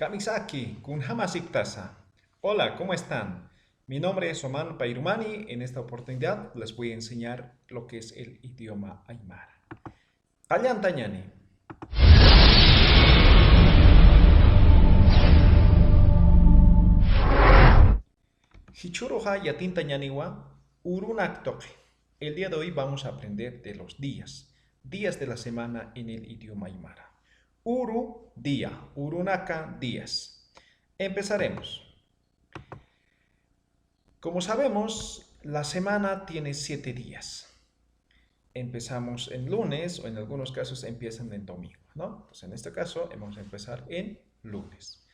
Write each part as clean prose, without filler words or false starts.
Kamisaki, Kunhamasiptasa. Hola, ¿cómo están? Mi nombre es Oman Pairumani. En esta oportunidad les voy a enseñar lo que es el idioma aymara. Tañani. Hichuroja yatin tañaniwa urunaktoque. El día de hoy vamos a aprender de los días de la semana en el idioma aymara. Uru, día, urunaka, días. Empezaremos. Como sabemos, la semana tiene 7 días. Empezamos en lunes o en algunos casos empiezan en domingo, ¿no? Entonces en este caso vamos a empezar en lunes.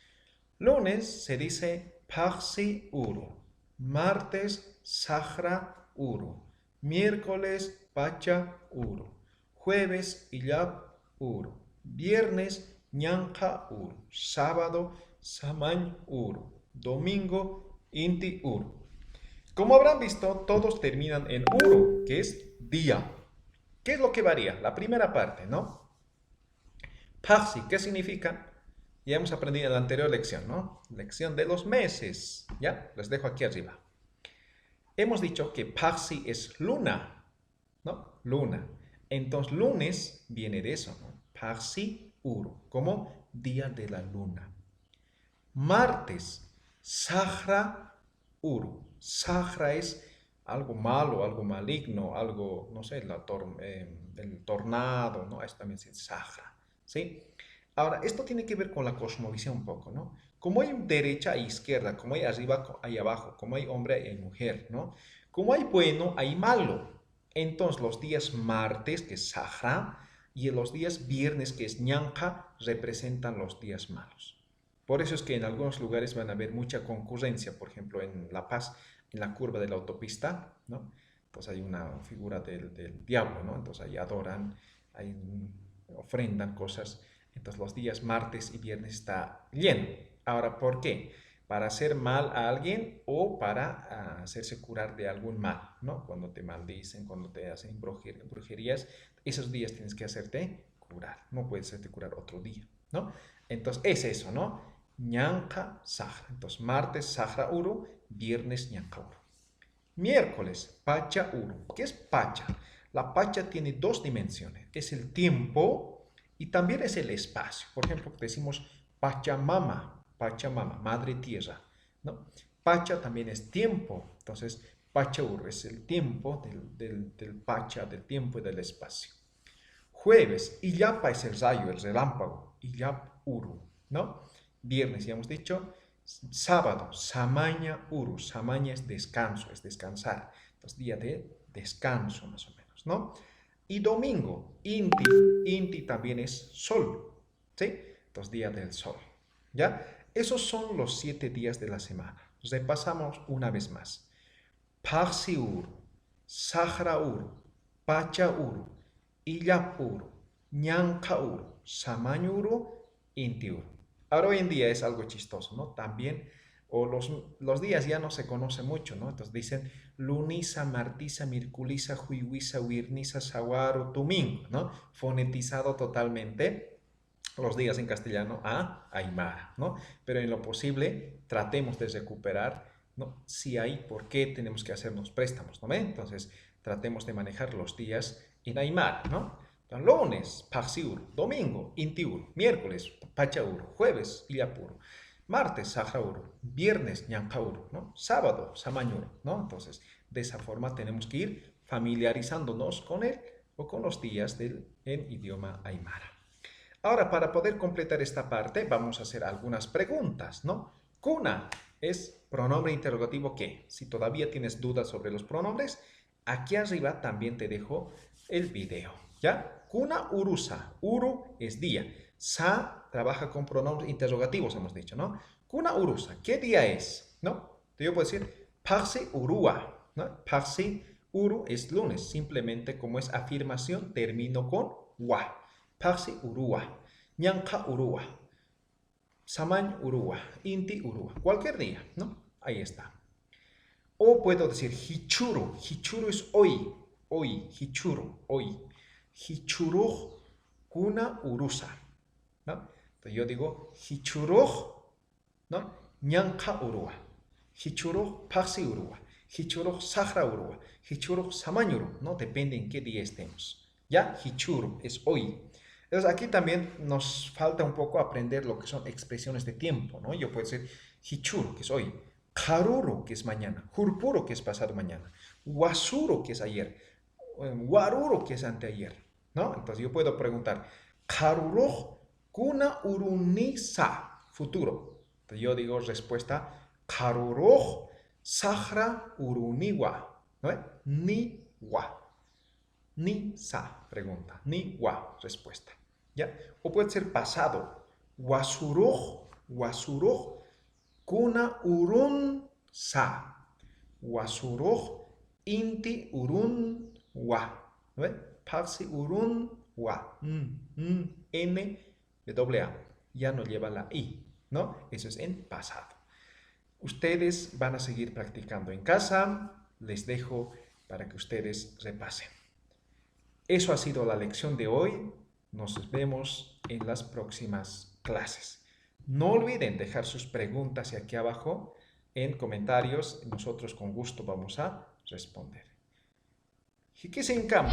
Lunes se dice Paxi Uru, martes Sahra Uru, miércoles Pacha Uru, jueves Illap Uru, viernes Ñanqa Uru, sábado Samañ Uru, domingo Inti Uru. Como habrán visto, todos terminan en Uru, que es día. ¿Qué es lo que varía? La primera parte, ¿no? Paxi, ¿qué significa? Ya hemos aprendido en la anterior lección, ¿no? Lección de los meses. ¿Ya? Les dejo aquí arriba. Hemos dicho que Paxi es luna, ¿no? Luna. Entonces, lunes viene de eso, ¿no? Paxi Uru, como día de la luna. Martes, Sahra Uru. Sahra es algo malo, algo maligno, algo, no sé, el tornado, ¿no? Eso también es Sahra, ¿sí? Ahora, esto tiene que ver con la cosmovisión un poco, ¿no? Como hay derecha e izquierda, como hay arriba, hay abajo, como hay hombre y hay mujer, ¿no? Como hay bueno, hay malo. Entonces, los días martes, que es Sahra, y los días viernes, que es Ñanqa, representan los días malos. Por eso es que en algunos lugares van a haber mucha concurrencia, por ejemplo, en La Paz, en la curva de la autopista, ¿no? Entonces hay una figura del diablo, ¿no? Entonces ahí adoran, ahí ofrendan cosas. Entonces los días martes y viernes está lleno. Ahora, ¿por qué? Para hacer mal a alguien o para hacerse curar de algún mal, ¿no? Cuando te maldicen, cuando te hacen brujerías, esos días tienes que hacerte curar. No puedes hacerte curar otro día, ¿no? Entonces es eso, ¿no? Ñanqa Sahra. Entonces martes Sahra Uru, viernes Ñanqa Uru. Miércoles Pacha Uru. ¿Qué es Pacha? La Pacha tiene dos dimensiones. Es el tiempo y también es el espacio. Por ejemplo, decimos Pachamama, Pachamama, Madre Tierra, ¿no? Pacha también es tiempo. Entonces, Pacha Uru es el tiempo del Pacha, del tiempo y del espacio. Jueves, Illapa es el rayo, el relámpago. Illap Uru, ¿no? Viernes, ya hemos dicho. Sábado, Samaña Uru. Samaña es descanso, es descansar. Entonces, día de descanso, más o menos, ¿no? Y domingo, Inti. Inti también es sol, ¿sí? Entonces, día del sol, ¿ya? Esos son los 7 días de la semana. Repasamos una vez más. Paxi Uru, Sahra Uru, Pacha Uru, Illap Uru, Ñanqa Uru, Samañ Uru, Inti Uru. Ahora hoy en día es algo chistoso, ¿no? También, o los días ya no se conoce mucho, ¿no? Entonces dicen lunisa, martisa, mirculisa, juiwisa, wirnisa, saguaro, domingo, ¿no? Fonetizado totalmente los días en castellano a aymara, ¿no? Pero en lo posible tratemos de recuperar, ¿no? Si hay, ¿por qué tenemos que hacernos préstamos, ¿no? Entonces tratemos de manejar los días en aymara, ¿no? Lunes, Paxiur, domingo, Intiur, miércoles, Pachaur, jueves, Illapur, martes, Sajaur, viernes, Ñancaur, ¿no? Sábado, Samañur, ¿no? Entonces, de esa forma tenemos que ir familiarizándonos con él o con los días en idioma aymara. Ahora, para poder completar esta parte, vamos a hacer algunas preguntas, ¿no? Kuna es pronombre interrogativo que, si todavía tienes dudas sobre los pronombres, aquí arriba también te dejo el video, ¿ya? Kuna urusa, uru es día, sa trabaja con pronombres interrogativos, hemos dicho, ¿no? Kuna urusa, ¿qué día es? ¿No? Yo puedo decir, paxi urua, ¿no? Paxi uru es lunes, simplemente como es afirmación, termino con wa. Paxi urua, Ñanqa urua, Samañ urua, Inti urua, cualquier día, ¿no? Ahí está. O puedo decir hichuru, hichuru es hoy, hoy, hichuru, hoy. Hichuruj kuna urusa, ¿no? Entonces yo digo hichuruj ¿no? Ñanqa urua, hichuruq paksi urua, hichuruq sahra urua, hichuruq samañuru, ¿no? Depende en qué día estemos. ¿Ya? Hichuru es hoy. Entonces aquí también nos falta un poco aprender lo que son expresiones de tiempo, ¿no? Yo puedo decir hichuru, que es hoy, karuru, que es mañana, hurpuru, que es pasado mañana, wasuru, que es ayer, waruru, que es anteayer, ¿no? Entonces yo puedo preguntar, karuruj kuna urunisa, futuro. Entonces yo digo respuesta, karuruj sahra uruniwa, ¿no? Niwa. Ni sa, pregunta. Ni wa, respuesta. ¿Ya? O puede ser pasado. Wasuruj, kuna urun sa. Wasuruj, inti urun wa. ¿No ven? Paksi urun wa. N, de A. Ya no lleva la I, ¿no? Eso es en pasado. Ustedes van a seguir practicando en casa. Les dejo para que ustedes repasen. Eso ha sido la lección de hoy. Nos vemos en las próximas clases. No olviden dejar sus preguntas aquí abajo en comentarios. Nosotros con gusto vamos a responder. ¿Y qué se encanta?